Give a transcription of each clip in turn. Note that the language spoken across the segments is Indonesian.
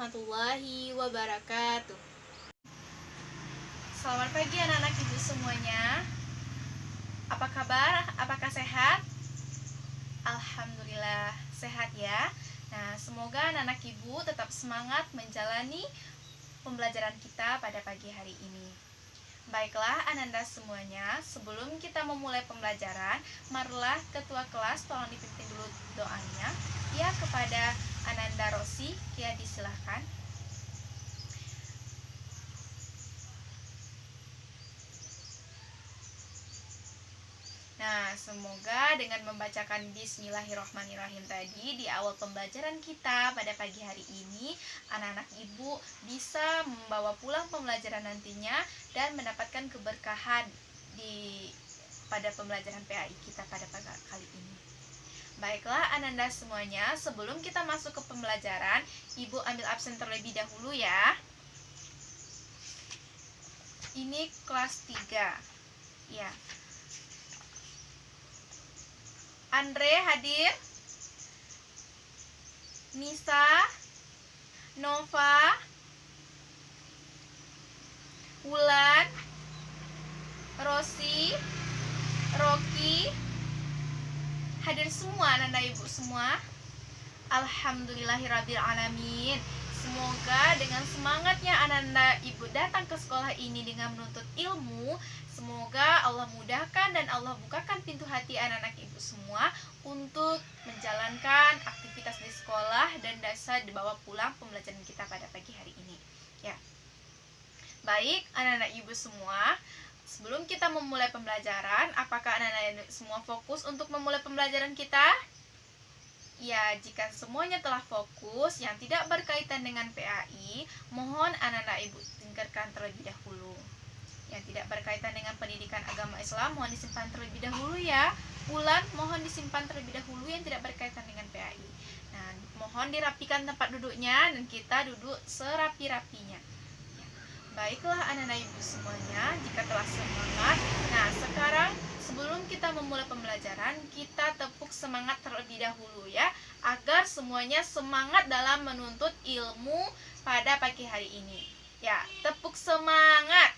warahmatullahi wabarakatuh. Selamat pagi anak-anak ibu semuanya. Apa kabar? Apakah sehat? Alhamdulillah sehat ya. Nah, semoga anak-anak ibu tetap semangat menjalani pembelajaran kita pada pagi hari ini. Baiklah Ananda semuanya, sebelum kita memulai pembelajaran, marilah ketua kelas tolong dipimpin dulu doanya ya kepada Ananda Rosi. Ya, disilahkan. Nah, semoga dengan membacakan Bismillahirrahmanirrahim tadi di awal pembelajaran kita pada pagi hari ini, anak-anak ibu bisa membawa pulang pembelajaran nantinya dan mendapatkan keberkahan pada pembelajaran PAI kita pada pagi kali ini. Baiklah Ananda semuanya, sebelum kita masuk ke pembelajaran, ibu ambil absen terlebih dahulu ya. Ini kelas 3. Ya. Andre hadir, Nisa, Nova, Wulan, Rosi, Rocky, hadir semua anak ibu semua. Alhamdulillahirrabbilalamin. Semoga dengan semangatnya anak-anak ibu datang ke sekolah ini dengan menuntut ilmu, semoga Allah mudahkan dan Allah bukakan pintu hati anak-anak ibu semua untuk menjalankan aktivitas di sekolah dan bisa dibawa pulang pembelajaran kita pada pagi hari ini. Ya. Baik, anak-anak ibu semua, sebelum kita memulai pembelajaran, apakah anak-anak semua fokus untuk memulai pembelajaran kita? Ya, jika semuanya telah fokus yang tidak berkaitan dengan PAI, mohon anak-anak ibu tinggalkan terlebih dahulu. Yang tidak berkaitan dengan pendidikan agama Islam, mohon disimpan terlebih dahulu ya. Wulan, mohon disimpan terlebih dahulu yang tidak berkaitan dengan PAI. Nah, mohon dirapikan tempat duduknya dan kita duduk serapi-rapinya. Ya. Baiklah anak-anak ibu semuanya, jika telah semangat. Nah, sekarang sebelum kita memulai pembelajaran, kita tepuk semangat terlebih dahulu ya, agar semuanya semangat dalam menuntut ilmu pada pagi hari ini. Ya, tepuk semangat.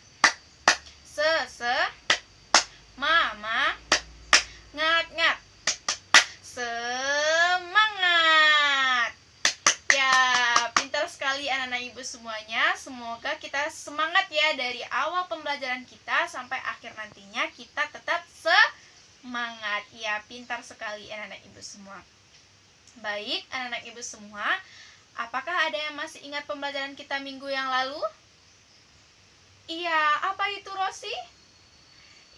Mama, ngat-ngat. Semangat. Ya, pintar sekali anak-anak ibu semuanya. Semoga kita semangat ya dari awal pembelajaran kita sampai akhir nantinya kita tetap semangat. Ya, pintar sekali anak-anak ibu semua. Baik, anak-anak ibu semua, apakah ada yang masih ingat pembelajaran kita minggu yang lalu? Iya, apa itu Rosi?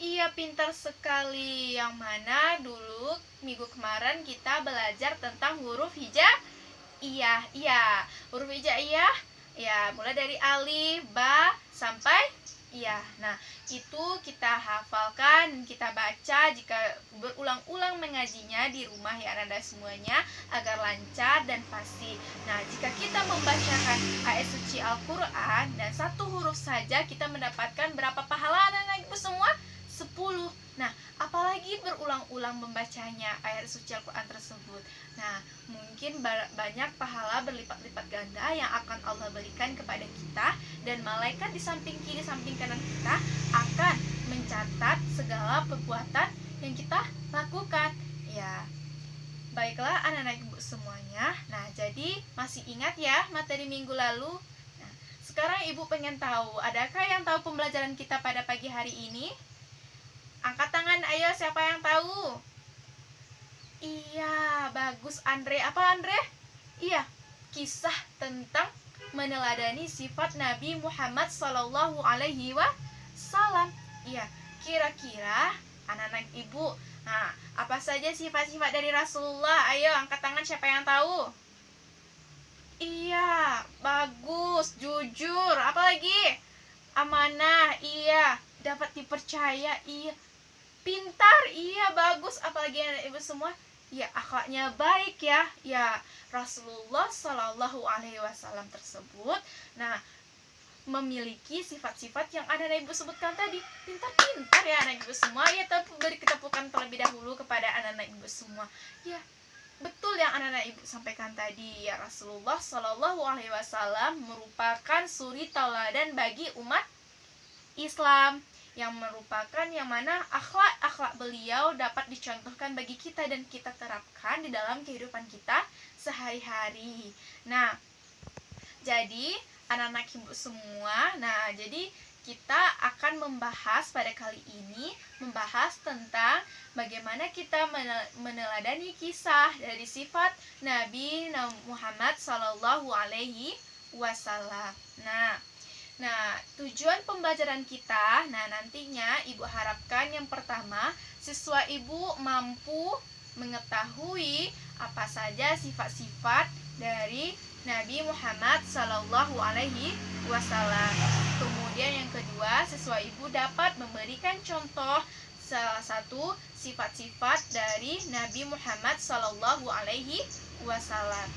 Iya, pintar sekali. Yang mana dulu minggu kemarin kita belajar tentang huruf hijaiyah. Iya, huruf hijaiyah. Ya, mulai dari alif, ba, sampai iya. Nah, itu kita hafalkan, kita baca jika berulang-ulang mengajinya di rumah ya Anda semuanya agar lancar dan pasti. Nah, jika kita membacakan ayat suci Al-Qur'an dan satu huruf saja kita mendapatkan berapa pahala anak-anak ibu semua? 10. Nah, apalagi berulang-ulang membacanya ayat suci Al-Quran tersebut. Nah, mungkin banyak pahala berlipat-lipat ganda yang akan Allah berikan kepada kita, dan malaikat di samping kiri, samping kanan kita akan mencatat segala perbuatan yang kita lakukan. Ya, baiklah anak-anak ibu semuanya. Nah, jadi masih ingat ya materi minggu lalu? Nah, sekarang ibu pengen tahu, adakah yang tahu pembelajaran kita pada pagi hari ini? Angkat tangan, ayo, siapa yang tahu? Iya, bagus Andre. Apa Andre? Iya, kisah tentang meneladani sifat Nabi Muhammad Sallallahu Alaihi Wasallam. Iya, kira-kira anak-anak ibu, nah, apa saja sifat-sifat dari Rasulullah? Ayo, angkat tangan, siapa yang tahu? Iya, bagus, jujur. Apa lagi? Amanah, iya. Dapat dipercaya, iya. Pintar, iya, bagus. Apalagi anak ibu semua? Ya, akhlaknya baik ya. Ya, Rasulullah Shallallahu Alaihi Wasallam tersebut, nah, memiliki sifat-sifat yang ada ibu sebutkan tadi. Pintar-pintar ya anak ibu semua. Ya, beri ketepukan terlebih dahulu kepada anak-anak ibu semua. Ya, betul yang anak-anak ibu sampaikan tadi ya, Rasulullah Shallallahu Alaihi Wasallam merupakan suri tauladan bagi umat Islam, yang merupakan yang mana akhlak-akhlak beliau dapat dicontohkan bagi kita dan kita terapkan di dalam kehidupan kita sehari-hari. Nah, jadi anak-anak ibu semua, jadi kita akan membahas pada kali ini tentang bagaimana kita meneladani kisah dari sifat Nabi Muhammad Sallallahu Alaihi Wasallam. Nah, tujuan pembelajaran kita, nantinya ibu harapkan yang pertama, siswa ibu mampu mengetahui apa saja sifat-sifat dari Nabi Muhammad Sallallahu Alaihi Wasallam. Kemudian yang kedua, siswa ibu dapat memberikan contoh salah satu sifat-sifat dari Nabi Muhammad Sallallahu Alaihi Wasallam.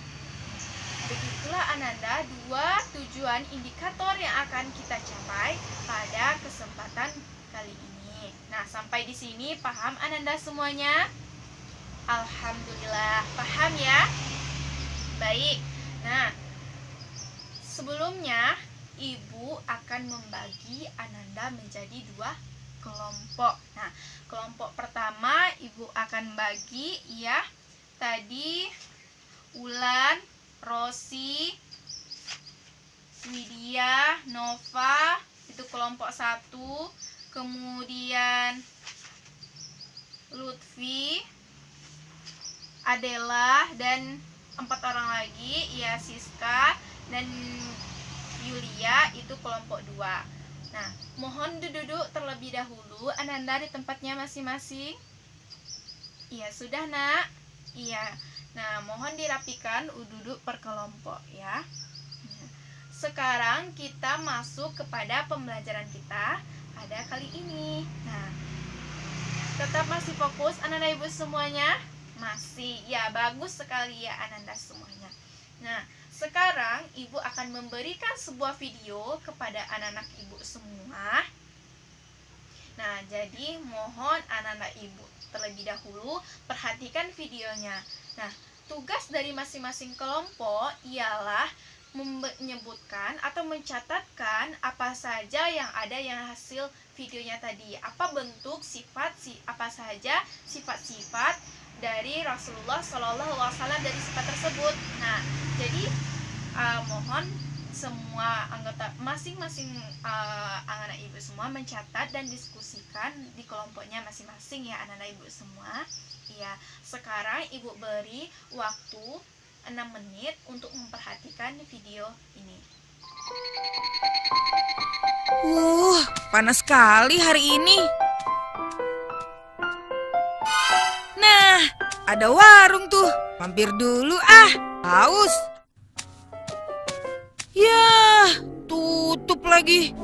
Begitulah Ananda dua tujuan indikator yang akan kita capai pada kesempatan kali ini. Nah, sampai di sini paham Ananda semuanya? Alhamdulillah, paham ya? Baik. Nah, sebelumnya ibu akan membagi Ananda menjadi dua kelompok. Nah, kelompok pertama ibu akan bagi ya, tadi Ulan, Rosi, Widya, Nova, itu kelompok 1. Kemudian Lutfi, Adela, dan 4 orang lagi ya, Siska dan Yulia, itu kelompok 2. Nah, mohon duduk terlebih dahulu Ananda di tempatnya masing-masing. Iya, sudah nak? Iya. Nah, mohon dirapikan duduk per kelompok ya. Sekarang kita masuk kepada pembelajaran kita pada kali ini. Nah, tetap masih fokus anak-anak ibu semuanya? Masih, ya bagus sekali ya Ananda semuanya. Nah, sekarang ibu akan memberikan sebuah video kepada anak-anak ibu semua. Nah, jadi mohon anak-anak ibu terlebih dahulu perhatikan videonya. Nah, tugas dari masing-masing kelompok ialah menyebutkan atau mencatatkan apa saja yang ada yang hasil videonya tadi. Apa bentuk apa saja sifat-sifat dari Rasulullah Shallallahu Alaihi Wasallam dari sifat tersebut. Nah, jadi mohon semua anggota masing-masing anak-anak ibu semua mencatat dan diskusikan di kelompoknya masing-masing ya anak-anak ibu semua. Iya, sekarang ibu beri waktu 6 menit untuk memperhatikan video ini. Panas sekali hari ini. Nah, ada warung tuh. Mampir dulu haus. Yah, tutup lagi.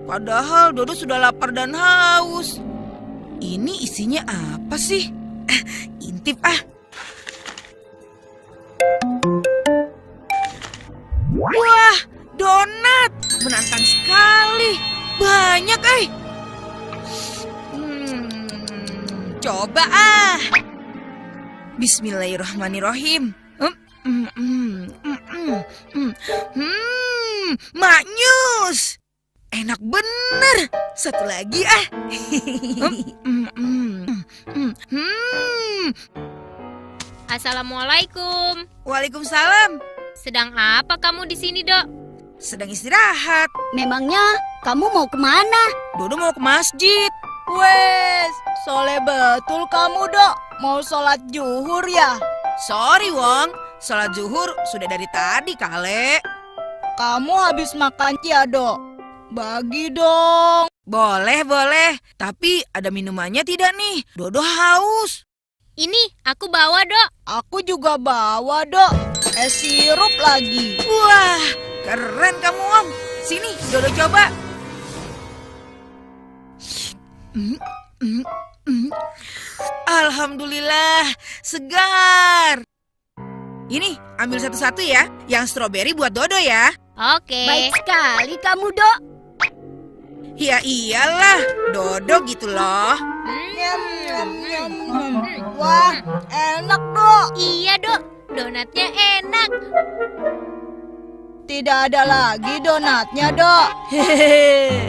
Padahal Dodo sudah lapar dan haus. Ini isinya apa sih? Intip Wah, donat. Menantang sekali. Banyak Coba Bismillahirrahmanirrahim. Maknyus. Enak bener. Satu lagi Assalamualaikum. Waalaikumsalam. Sedang apa kamu di sini, Dok? Sedang istirahat. Memangnya kamu mau kemana? Dodo mau ke masjid. Wes, soleh betul kamu, Dok. Mau sholat zuhur ya? Sorry, Wong. Sholat zuhur sudah dari tadi, Kale. Kamu habis makan ya, Dok? Bagi dong. Boleh. Tapi ada minumannya tidak nih? Dodo haus. Ini aku bawa, Dok. Aku juga bawa, Dok. Es sirup lagi. Wah, keren kamu, Om. Sini, Dodo coba. Alhamdulillah, segar. Ini, ambil satu-satu ya. Yang stroberi buat Dodo ya. Oke. Baik sekali kamu, Dok. Ya iyalah, Dodo gitu loh. Wah, enak, Dok. Iya, Dok. Donatnya enak. Tidak ada lagi donatnya, Dok.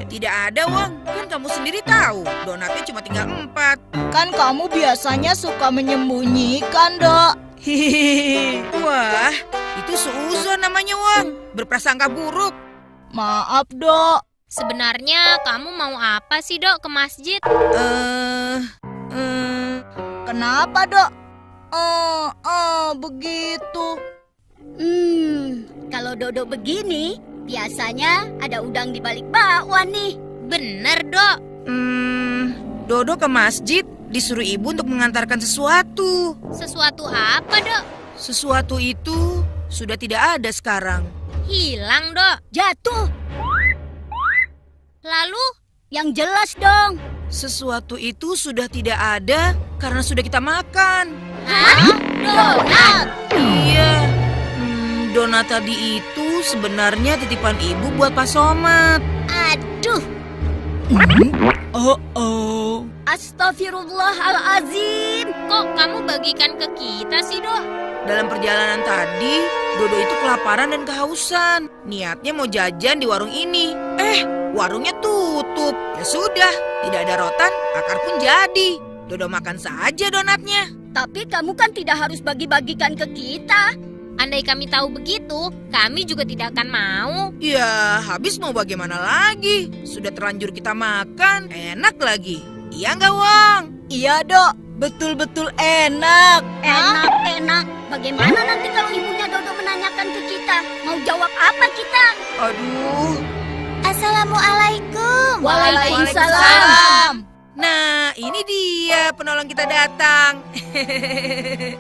Tidak ada, Wang. Kan kamu sendiri tahu, donatnya cuma tinggal 4. Kan kamu biasanya suka menyembunyikan, Dok. Wah, itu suuzon namanya, Wang. Berprasangka buruk. Maaf, Dok. Sebenarnya kamu mau apa sih, Dok, ke masjid? Kenapa, Dok? Begitu. Kalau Dodo begini, biasanya ada udang di balik bakwan nih. Bener, Dok. Dodo ke masjid disuruh ibu untuk mengantarkan sesuatu. Sesuatu apa, Dok? Sesuatu itu sudah tidak ada sekarang. Hilang, Dok. Jatuh, Lalu, yang jelas dong. Sesuatu itu sudah tidak ada karena sudah kita makan. hah? Donat. Iya. Donat tadi itu sebenarnya titipan ibu buat Pak Somad. Aduh, Astagfirullahalazim. Kok kamu bagikan ke kita sih, Dok? Dalam perjalanan tadi, Dodo itu kelaparan dan kehausan. Niatnya mau jajan di warung ini. Warungnya tutup. Ya sudah, tidak ada rotan, akar pun jadi. Dodo makan saja donatnya. Tapi kamu kan tidak harus bagi-bagikan ke kita. Andai kami tahu begitu, kami juga tidak akan mau. Ya, habis mau bagaimana lagi? Sudah terlanjur kita makan, enak lagi. Iya nggak, Wang? Iya, Dok. Betul-betul enak. Enak. Bagaimana nanti kalau ibunya Dodo menanyakan ke kita? Mau jawab apa kita? Aduh. Assalamualaikum. Waalaikumsalam. Nah, ini dia penolong kita datang.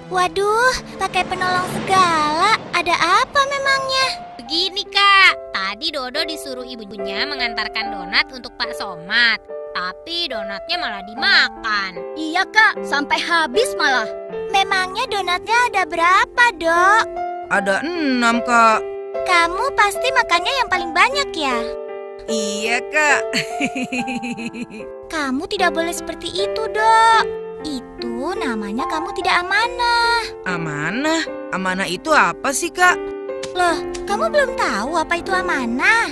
Waduh, pakai penolong segala. Ada apa memangnya? Begini, Kak. Tadi Dodo disuruh ibunya mengantarkan donat untuk Pak Somad. Tapi donatnya malah dimakan. Iya kak, sampai habis malah. Memangnya donatnya ada berapa, Dok? Ada 6, Kak. Kamu pasti makannya yang paling banyak ya? Iya, Kak. Kamu tidak boleh seperti itu, Dok. Itu namanya kamu tidak amanah. Amanah? Amanah itu apa sih, Kak? Loh, kamu belum tahu apa itu amanah?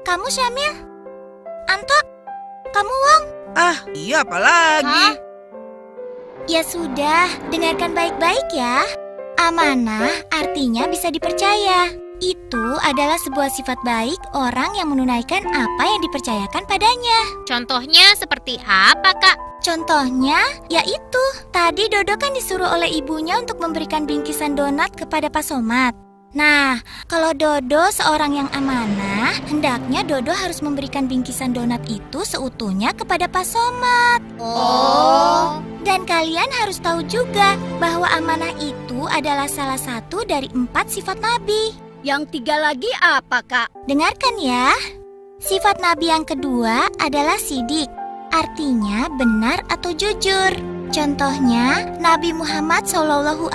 Kamu Syamil? Anto? Kamu Wong? Iya apalagi? Ya sudah, dengarkan baik-baik ya. Amanah artinya bisa dipercaya. Itu adalah sebuah sifat baik orang yang menunaikan apa yang dipercayakan padanya. Contohnya seperti apa, Kak? Contohnya, yaitu tadi Dodo kan disuruh oleh ibunya untuk memberikan bingkisan donat kepada Pak Somad. Nah, kalau Dodo seorang yang amanah, hendaknya Dodo harus memberikan bingkisan donat itu seutuhnya kepada Pak Somad. Oh. Dan kalian harus tahu juga bahwa amanah itu adalah salah satu dari 4 sifat Nabi. Yang 3 lagi apa kak? Dengarkan ya. Sifat Nabi yang kedua adalah sidik, artinya benar atau jujur. Contohnya, Nabi Muhammad SAW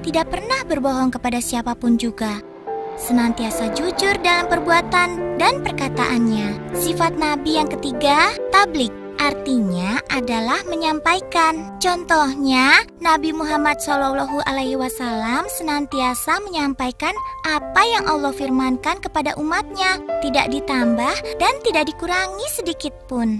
tidak pernah berbohong kepada siapapun juga. Senantiasa jujur dalam perbuatan dan perkataannya. Sifat Nabi yang ketiga, tablik, artinya adalah menyampaikan. Contohnya, Nabi Muhammad SAW senantiasa menyampaikan apa yang Allah firmankan kepada umatnya, tidak ditambah dan tidak dikurangi sedikit pun.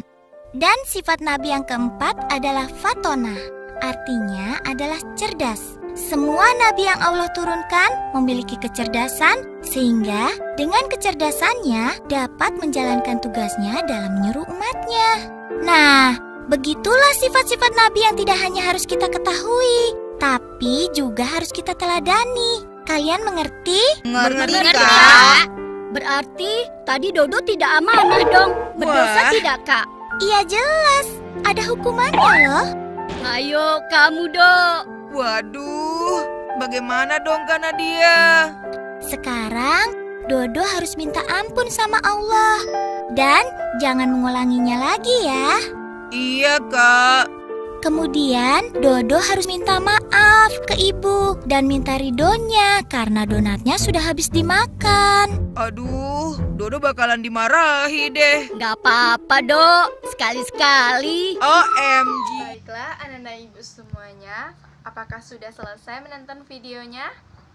Dan sifat Nabi yang keempat adalah fatona, artinya adalah cerdas. Semua Nabi yang Allah turunkan memiliki kecerdasan, sehingga dengan kecerdasannya dapat menjalankan tugasnya dalam menyuruh umatnya. Nah, begitulah sifat-sifat Nabi yang tidak hanya harus kita ketahui, tapi juga harus kita teladani. Kalian mengerti? Mengerti, Kak? Berarti tadi Dodo tidak amanah dong. Berdosa Wah. tidak kak? Iya jelas, ada hukumannya loh. Ayo kamu Dok. Waduh, bagaimana dong Kak Nadia? Sekarang, Dodo harus minta ampun sama Allah. Dan jangan mengulanginya lagi ya. Iya, Kak. Kemudian Dodo harus minta maaf ke ibu dan minta ridhonya karena donatnya sudah habis dimakan. Aduh, Dodo bakalan dimarahi deh. Gak apa-apa, Dok. Sekali-sekali. OMG. Baiklah anak-anak ibu semuanya, apakah sudah selesai menonton videonya?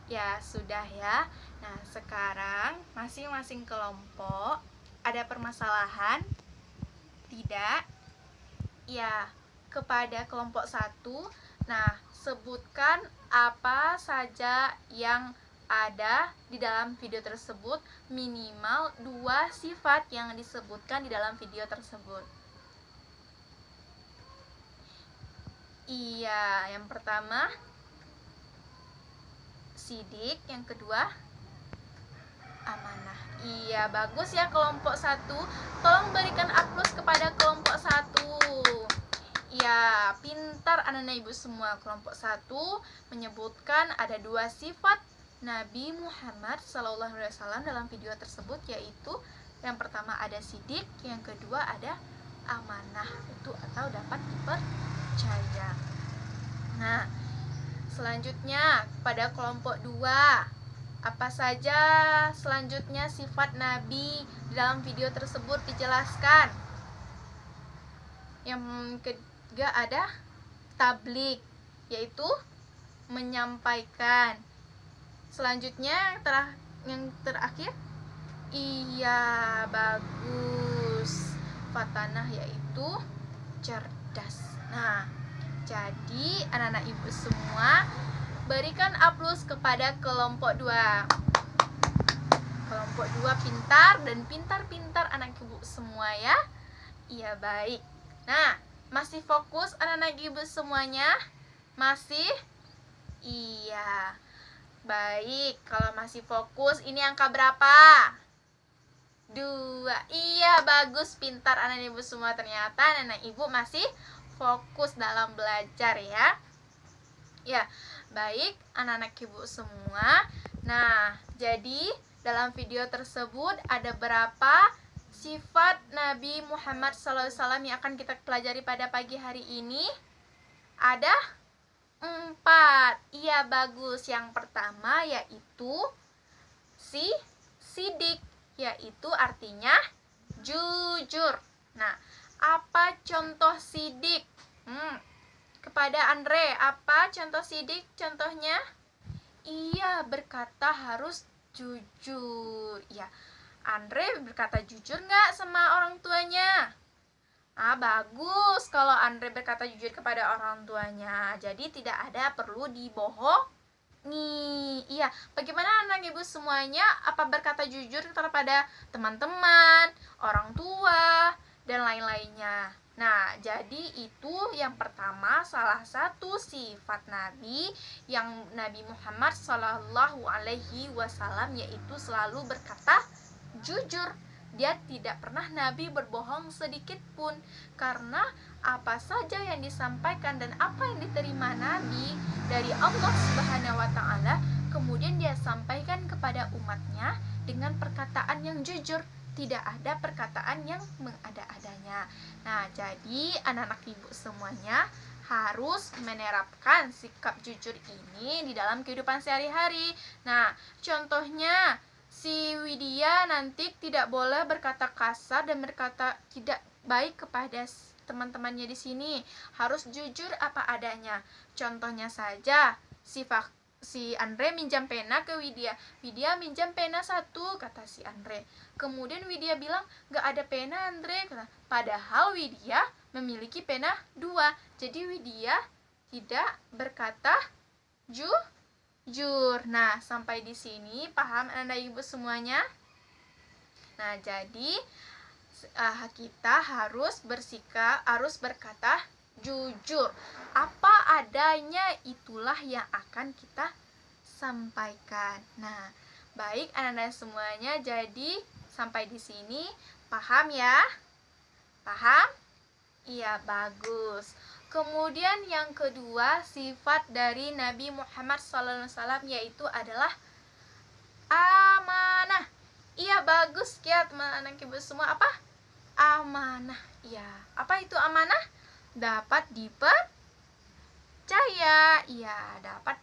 Ya sudah ya. Nah sekarang masing-masing kelompok ada permasalahan? Tidak? Ya, kepada kelompok 1. Nah, sebutkan apa saja yang ada di dalam video tersebut, minimal 2 sifat yang disebutkan di dalam video tersebut. Iya, yang pertama sidik, yang kedua amanah. Iya, bagus ya kelompok 1. Tolong berikan aplaus kepada kelompok 1. Ya, pintar anak-anak ibu semua. Kelompok 1 menyebutkan ada 2 sifat Nabi Muhammad SAW dalam video tersebut, yaitu yang pertama ada sidik, yang kedua ada amanah, itu atau dapat dipercaya. Nah, selanjutnya pada kelompok 2, apa saja selanjutnya sifat Nabi di dalam video tersebut dijelaskan. Yang ketiga ada tablik, yaitu menyampaikan. Selanjutnya yang terakhir, iya bagus, fatanah, yaitu cerdas. Nah, jadi anak-anak ibu semua berikan aplaus kepada kelompok 2. Kelompok 2 pintar dan pintar-pintar anak ibu semua ya. Iya baik. Nah, masih fokus anak-anak ibu semuanya? Masih? Iya. Baik, kalau masih fokus, ini angka berapa? 2. Iya, bagus, pintar anak ibu semua. Ternyata anak ibu masih fokus dalam belajar ya. Ya, baik anak-anak ibu semua. Nah, jadi dalam video tersebut ada berapa sifat Nabi Muhammad SAW yang akan kita pelajari pada pagi hari ini? Ada 4. Iya bagus. Yang pertama yaitu sidik, yaitu artinya jujur. Nah, apa contoh sidik? Kepada Andre, apa contoh sidik? Contohnya? Iya, berkata harus jujur. Ya, Andre berkata jujur nggak sama orang tuanya? Bagus kalau Andre berkata jujur kepada orang tuanya. Jadi tidak ada perlu dibohongi. Iya, bagaimana anak ibu semuanya? Apa berkata jujur kepada teman-teman, orang tua, dan lain-lainnya? Nah, jadi itu yang pertama, salah satu sifat Nabi yang Nabi Muhammad SAW, yaitu selalu berkata jujur. Dia tidak pernah Nabi berbohong sedikit pun, karena apa saja yang disampaikan dan apa yang diterima Nabi dari Allah Subhanahu wa Ta'ala, kemudian dia sampaikan kepada umatnya dengan perkataan yang jujur. Tidak ada perkataan yang mengada-adanya. Nah, jadi anak-anak ibu semuanya harus menerapkan sikap jujur ini di dalam kehidupan sehari-hari. Nah, contohnya si Widya nanti tidak boleh berkata kasar dan berkata tidak baik kepada teman-temannya di sini. Harus jujur apa adanya. Contohnya saja, si Andre minjam pena ke Widya. Widya minjam pena 1, kata si Andre. Kemudian Widya bilang, gak ada pena Andre. Padahal Widya memiliki pena 2. Jadi Widya tidak berkata jujur. Nah, sampai di sini paham Anda ibu semuanya? Nah, jadi kita harus berkata jujur. Apa adanya itulah yang akan kita sampaikan. Nah, baik anak-anak semuanya, jadi sampai di sini paham ya? Paham? Iya, bagus. Kemudian yang kedua, sifat dari Nabi Muhammad SAW yaitu adalah amanah. Iya, bagus ya teman-teman ibu semua. Apa? Amanah. Iya. Apa itu amanah? Dapat dipercaya. dipercaya. Iya, dapat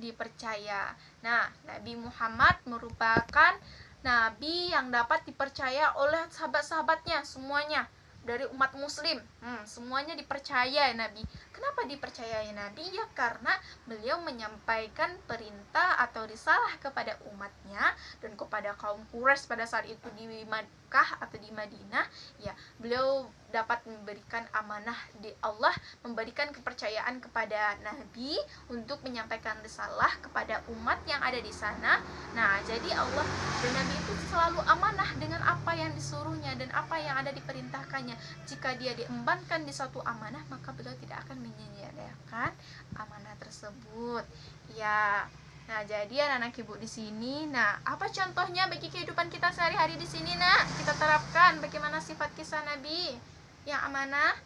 dipercaya. Nah, Nabi Muhammad merupakan nabi yang dapat dipercaya oleh sahabat-sahabatnya semuanya, dari umat muslim. Semuanya dipercaya Nabi. Kenapa dipercaya Nabi? Ya karena beliau menyampaikan perintah atau risalah kepada umatnya dan kepada kaum Quraisy pada saat itu di Makkah atau di Madinah. Ya, beliau dapat memberikan amanah di Allah, memberikan kepercayaan kepada Nabi untuk menyampaikan risalah kepada umat yang ada di sana. Nah, jadi Allah dan Nabi itu selalu amanah dengan apa yang disuruhnya dan apa yang ada diperintahkannya. Jika dia diembankan di satu amanah, maka beliau tidak akan menyia-nyiakan amanah tersebut. Ya. Nah, jadi anak-anak ibu di sini, nah, apa contohnya bagi kehidupan kita sehari-hari di sini, Nak? Kita terapkan bagaimana sifat kisah Nabi yang amanah.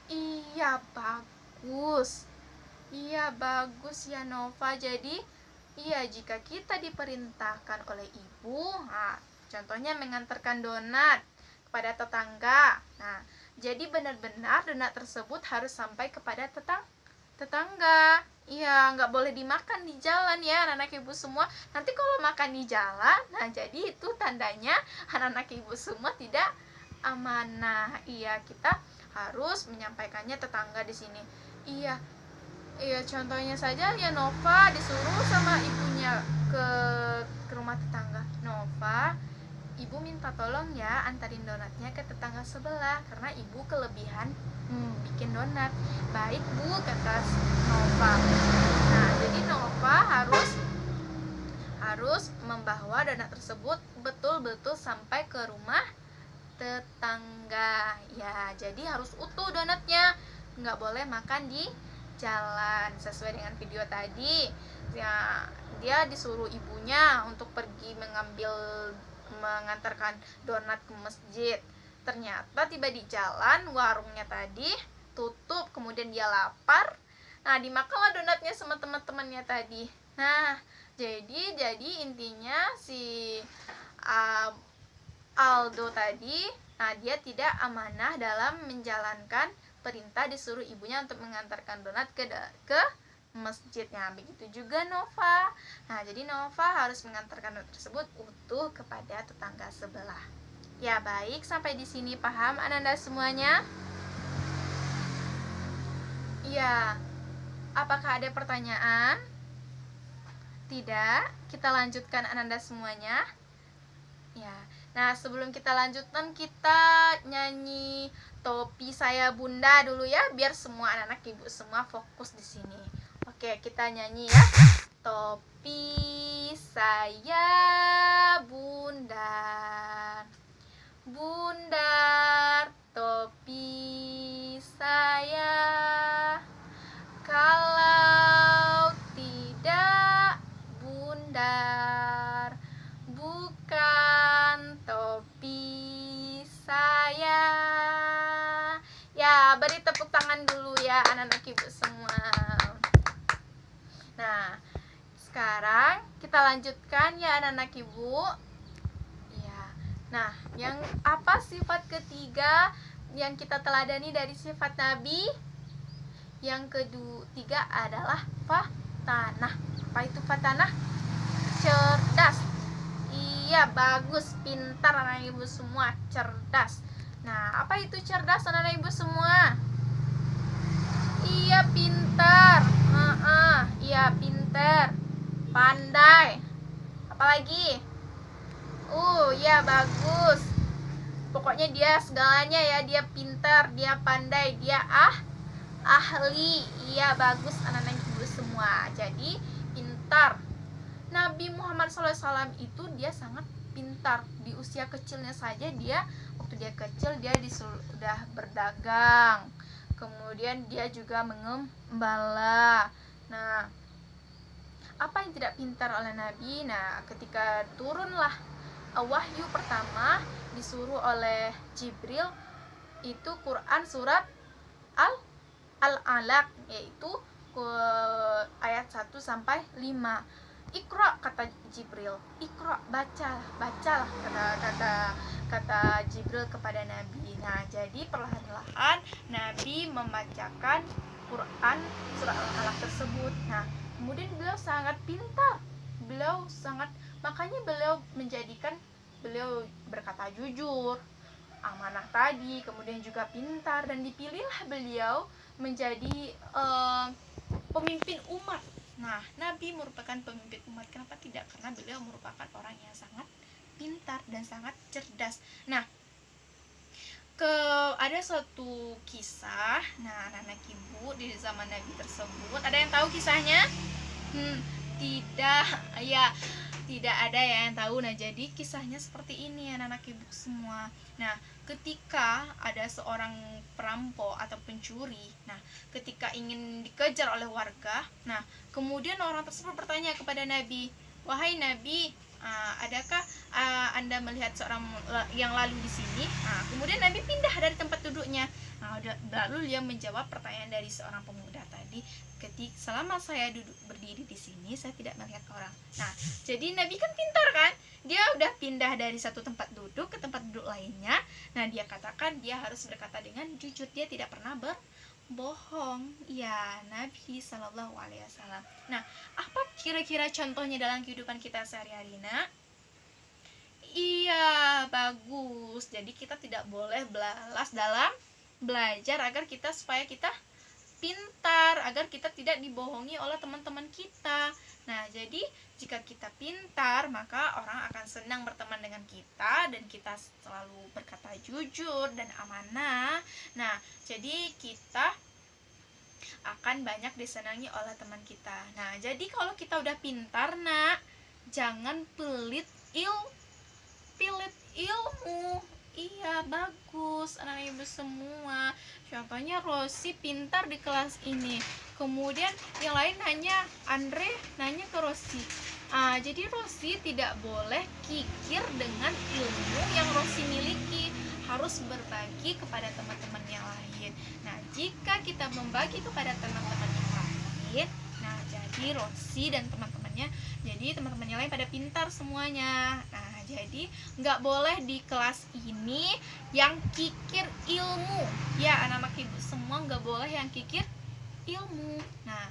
Iya, bagus. Iya, bagus ya Nova. Jadi, iya, jika kita diperintahkan oleh ibu, nah, contohnya mengantarkan donat kepada tetangga. Nah, jadi benar-benar donat tersebut harus sampai kepada tetangga. Iya, nggak boleh dimakan di jalan ya anak-anak ibu semua. Nanti kalau makan di jalan, nah jadi itu tandanya anak-anak ibu semua tidak amanah. Iya, kita harus menyampaikannya tetangga di sini. Iya, contohnya saja ya Nova disuruh sama ibunya ke rumah tetangga. Nova, ibu minta tolong ya antarin donatnya ke tetangga sebelah karena ibu kelebihan bikin donat. Baik Bu, kata Nova. Nah, jadi Nova harus membawa donat tersebut betul-betul sampai ke rumah tetangga. Ya, jadi harus utuh donatnya, nggak boleh makan di jalan. Sesuai dengan video tadi, ya, dia disuruh ibunya untuk pergi mengantarkan donat ke masjid. Ternyata tiba di jalan, warungnya tadi tutup, kemudian dia lapar. Nah, dimakanlah donatnya sama teman-temannya tadi. Nah, jadi intinya si Aldo tadi, nah dia tidak amanah dalam menjalankan perintah disuruh ibunya untuk mengantarkan donat ke masjidnya. Begitu juga Nova. Nah, jadi Nova harus mengantarkan donat tersebut utuh kepada tetangga sebelah. Ya, baik, sampai di sini paham Ananda semuanya? Ya, apakah ada pertanyaan? Tidak, kita lanjutkan Ananda semuanya. Ya, nah sebelum kita lanjutkan, kita nyanyi Topi Saya Bunda dulu ya, biar semua anak-anak ibu semua fokus di sini. Oke, kita nyanyi ya. Topi saya bundar, bundar topi saya, kalau tidak bundar bukan topi saya. Ya, beri tepuk tangan dulu ya anak-anak ibu semua. Nah, sekarang kita lanjutkan ya anak-anak ibu. Nah, yang apa sifat ketiga yang kita teladani dari sifat Nabi? Yang ketiga adalah fatanah. Apa itu fatanah? Cerdas. Iya, bagus, pintar anak ibu semua, cerdas. Nah, apa itu cerdas anak ibu semua? Iya, pintar. Iya, pintar. Pandai. Apalagi? Ya bagus. Pokoknya dia segalanya ya, dia pintar, dia pandai, dia ahli. Iya bagus anak-anak ibu semua. Jadi pintar. Nabi Muhammad SAW itu dia sangat pintar. Di usia kecilnya saja waktu dia kecil dia sudah berdagang. Kemudian dia juga mengembala. Nah, apa yang tidak pintar oleh Nabi? Nah, ketika turunlah wahyu pertama disuruh oleh Jibril itu Quran surat Al-Alaq, yaitu ayat 1 sampai 5. Iqra, kata Jibril. Iqra, bacalah kata Jibril kepada Nabi. Nah, jadi perlahan-lahan Nabi membacakan Quran surah Al-Alaq tersebut. Nah, kemudian beliau sangat pintar. Makanya beliau berkata jujur, amanah tadi, kemudian juga pintar, dan dipilihlah beliau menjadi pemimpin umat. Nah, Nabi merupakan pemimpin umat. Kenapa tidak? Karena beliau merupakan orang yang sangat pintar dan sangat cerdas. Nah, ada suatu kisah. Nah, anak-anak ibu, di zaman Nabi tersebut, ada yang tahu kisahnya? Tidak ada ya yang tahu. Nah, jadi kisahnya seperti ini anak-anak ibu semua. Nah, ketika ada seorang perampok atau pencuri, nah, ketika ingin dikejar oleh warga, nah, kemudian orang tersebut bertanya kepada Nabi, "Wahai Nabi, adakah Anda melihat seorang yang lalu di sini?" Nah, kemudian Nabi pindah dari tempat duduknya. Nah, lalu dia menjawab pertanyaan dari seorang pemuda tadi, "Selama saya berdiri di sini, saya tidak melihat orang." Nah, jadi Nabi kan pintar kan? Dia udah pindah dari satu tempat duduk ke tempat duduk lainnya. Nah, dia katakan dia harus berkata dengan jujur, dia tidak pernah berbohong. Ya, Nabi Shallallahu Alaihi Wasallam. Nah, apa kira-kira contohnya dalam kehidupan kita sehari-hari, Nak? Iya, bagus. Jadi kita tidak boleh belalas dalam belajar supaya kita pintar, agar kita tidak dibohongi oleh teman-teman kita. Nah, jadi jika kita pintar, maka orang akan senang berteman dengan kita, dan kita selalu berkata jujur dan amanah. Nah, jadi kita akan banyak disenangi oleh teman kita. Nah, jadi kalau kita udah pintar, Nak, jangan pelit ilmu. Iya, bagus anak ibu semua. Contohnya Rosi pintar di kelas ini. Kemudian yang lain Andre nanya ke Rosi. Jadi Rosi tidak boleh kikir dengan ilmu yang Rosi miliki. Harus berbagi kepada teman-teman yang lain. Nah, jika kita membagi kepada teman-teman yang lain, nah, jadi Rosi dan teman-temannya, jadi teman-teman yang lain pada pintar semuanya. Nah, jadi nggak boleh di kelas ini yang kikir ilmu. Ya, anak-anak ibu semua nggak boleh yang kikir ilmu. Nah,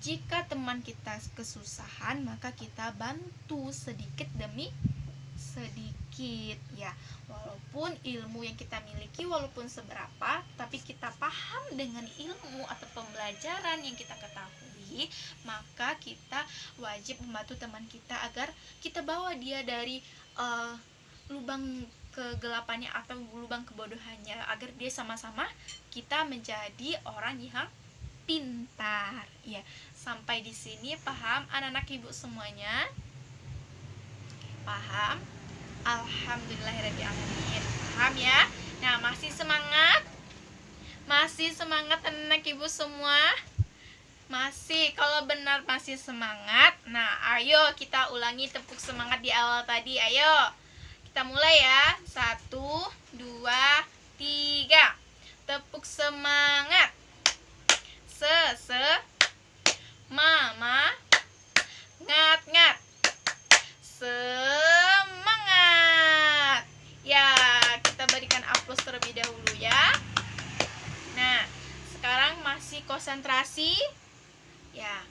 jika teman kita kesusahan, maka kita bantu sedikit demi sedikit, ya. Walaupun ilmu yang kita miliki walaupun seberapa, tapi kita paham dengan ilmu atau pembelajaran yang kita ketahui, maka kita wajib membantu teman kita agar kita bawa dia dari lubang kegelapannya atau lubang kebodohannya, agar dia sama-sama kita menjadi orang yang pintar. Ya, sampai di sini paham anak-anak ibu semuanya? Paham? Alhamdulillahirrahmanirrahim. Paham ya? Nah, masih semangat? Masih semangat anak ibu semua? Masih, kalau benar masih semangat. Nah, ayo kita ulangi tepuk semangat di awal tadi. Ayo, kita mulai ya. 1, 2, 3. Tepuk semangat. Mama ngat-ngat. Semangat. Ya, kita berikan aplaus terlebih dahulu ya. Nah, sekarang masih konsentrasi. Ya,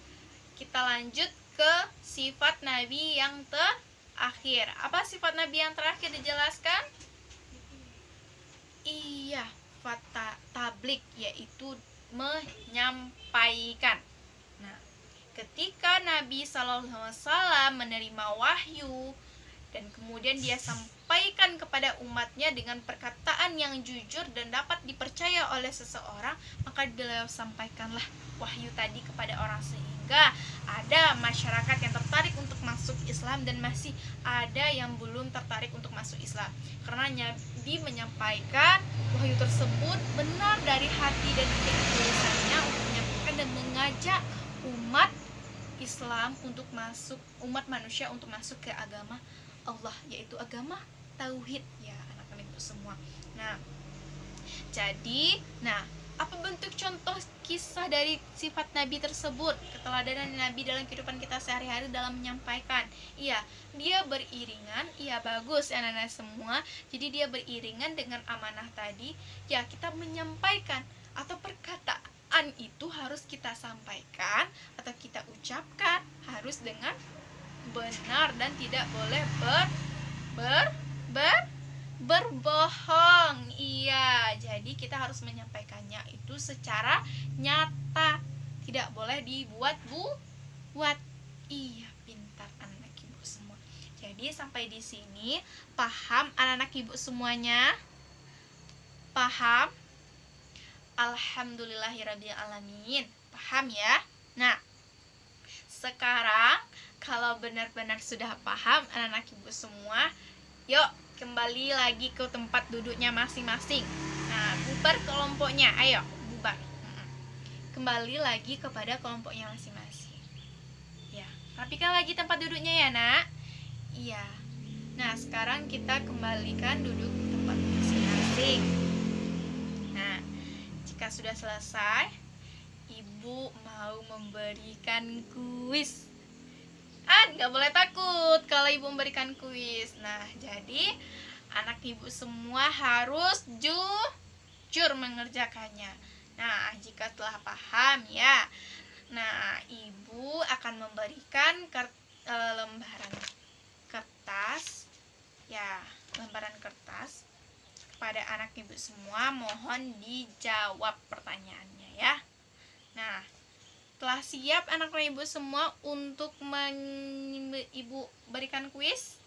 kita lanjut ke sifat Nabi yang terakhir. Apa sifat Nabi yang terakhir dijelaskan? Iya, tablik, yaitu menyampaikan. Nah, ketika Nabi SAW menerima wahyu dan kemudian dia sampaikan kepada umatnya dengan perkataan yang jujur dan dapat dipercaya oleh seseorang, maka beliau sampaikanlah wahyu tadi kepada orang, sehingga ada masyarakat yang tertarik untuk masuk Islam dan masih ada yang belum tertarik untuk masuk Islam, karena Nabi menyampaikan wahyu tersebut benar dari hati dan ketulusannya untuk menyampaikan dan mengajak umat Islam untuk masuk, umat manusia untuk masuk ke agama Allah, yaitu agama tauhid, ya anak-anak itu semua. Nah, jadi, apa bentuk contoh kisah dari sifat Nabi tersebut, keteladanan Nabi dalam kehidupan kita sehari-hari dalam menyampaikan? Iya, dia beriringan. Iya, bagus anak-anak semua. Jadi dia beriringan dengan amanah tadi. Ya, kita menyampaikan atau Quran itu harus kita sampaikan atau kita ucapkan harus dengan benar dan tidak boleh berbohong. Iya, jadi kita harus menyampaikannya itu secara nyata, tidak boleh dibuat-buat. Iya, pintar anak ibu semua. Jadi sampai di sini paham anak-anak ibu semuanya? Paham? Alhamdulillahirrabbilalamin. Paham ya? Nah, sekarang kalau benar-benar sudah paham anak-anak ibu semua, yuk kembali lagi ke tempat duduknya masing-masing. Nah, bubar kelompoknya, ayo bubar. Kembali lagi kepada kelompoknya masing-masing. Ya, rapikan lagi tempat duduknya ya, Nak. Iya. Nah, sekarang kita kembalikan duduk ke tempat masing-masing. Nah, jika sudah selesai, Ibu mau memberikan kuis. Nggak boleh takut kalau Ibu memberikan kuis. Nah, jadi anak Ibu semua harus jujur mengerjakannya. Nah, jika telah paham ya, nah Ibu akan memberikan lembaran kertas, ya, lembaran kertas kepada anak Ibu semua. Mohon dijawab pertanyaannya ya. Nah, telah siap anak ibu semua untuk Ibu berikan kuis?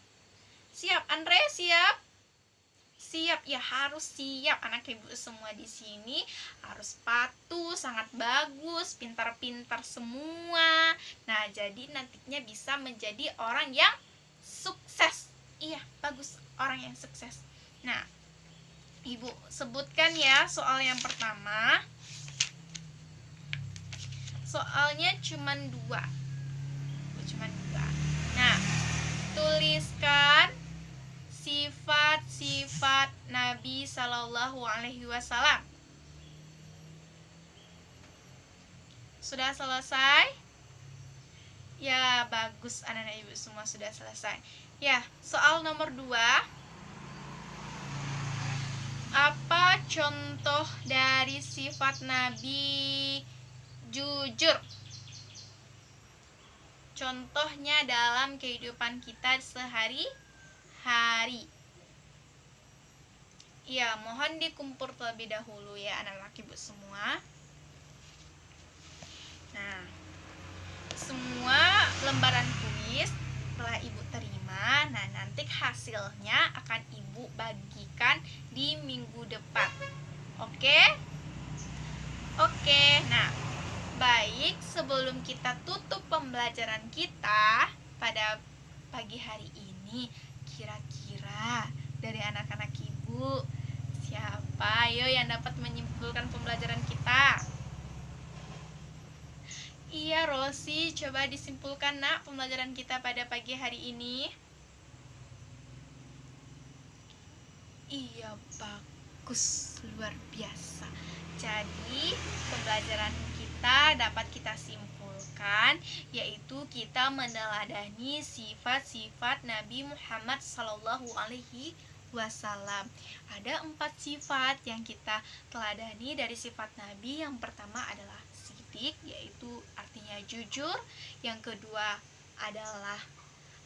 Siap, Andre? Siap? Siap ya, harus siap anak ibu semua di sini, harus patuh, sangat bagus, pintar-pintar semua. Nah, jadi nantinya bisa menjadi orang yang sukses. Iya, bagus, orang yang sukses. Nah, Ibu sebutkan ya soal yang pertama. Soalnya cuma 2. Nah, tuliskan sifat-sifat Nabi Sallallahu Alaihi Wasallam. Sudah selesai? Ya, bagus anak-anak ibu semua sudah selesai. Ya, soal nomor 2. Apa contoh dari sifat Nabi jujur? Contohnya dalam kehidupan kita sehari-hari. Ya, mohon dikumpul terlebih dahulu ya anak-anak ibu semua. Nah, semua lembaran kuis telah ibu terima. Nah, nanti hasilnya akan ibu bagikan di minggu depan. Oke? Oke, nah baik, sebelum kita tutup pembelajaran kita pada pagi hari ini, kira-kira dari anak-anak ibu siapa yang dapat menyimpulkan pembelajaran kita? Iya, Rosi, coba disimpulkan nak pembelajaran kita pada pagi hari ini. Iya, bagus, luar biasa. Jadi pembelajaran kita dapat kita simpulkan, yaitu kita meneladani sifat-sifat Nabi Muhammad Sallallahu Alaihi Wasallam. Ada 4 sifat yang kita teladani dari sifat Nabi. Yang pertama adalah sidik, yaitu artinya jujur. Yang kedua adalah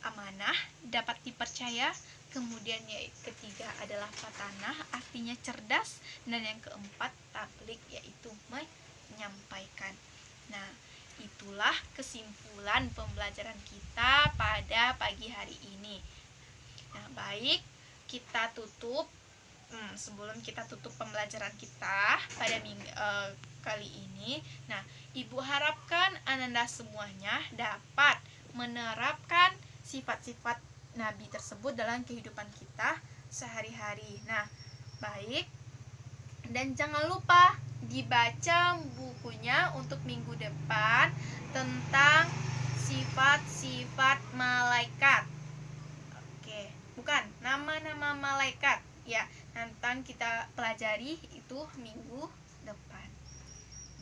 amanah, dapat dipercaya. Kemudian yang ketiga adalah fatanah, artinya cerdas. Dan yang keempat tablik, yaitu menyampaikan. Nah, itulah kesimpulan pembelajaran kita pada pagi hari ini. Nah, baik, kita tutup. Sebelum kita tutup pembelajaran kita pada kali ini, nah, ibu harapkan Ananda semuanya dapat menerapkan sifat-sifat Nabi tersebut dalam kehidupan kita sehari-hari. Nah, baik, dan jangan lupa dibaca bukunya untuk minggu depan tentang sifat-sifat malaikat. Oke, bukan nama-nama malaikat ya, nanti kita pelajari itu minggu depan.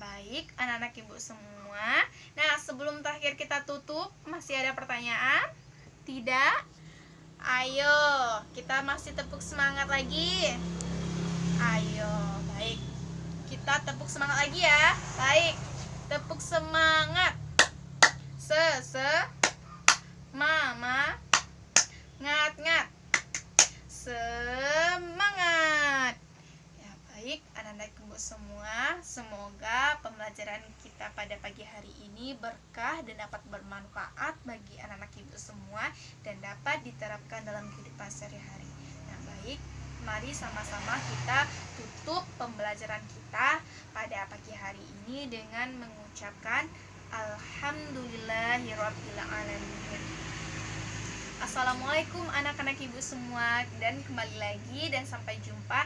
Baik, anak-anak ibu semua. Nah, sebelum terakhir kita tutup, masih ada pertanyaan? Tidak? Ayo, kita masih tepuk semangat lagi. Ayo, baik. Kita tepuk semangat lagi ya. Baik, tepuk semangat. Mama ngat semangat. Ya, baik anak-anak ibu semua, semoga pembelajaran kita pada pagi hari ini berkah dan dapat bermanfaat bagi anak-anak ibu semua dan dapat diterapkan dalam kehidupan sehari-hari. Nah, baik, mari sama-sama kita tutup pembelajaran kita pada pagi hari ini dengan mengucapkan Alhamdulillahirabbil alamin. Assalamualaikum anak-anak ibu semua, dan kembali lagi dan sampai jumpa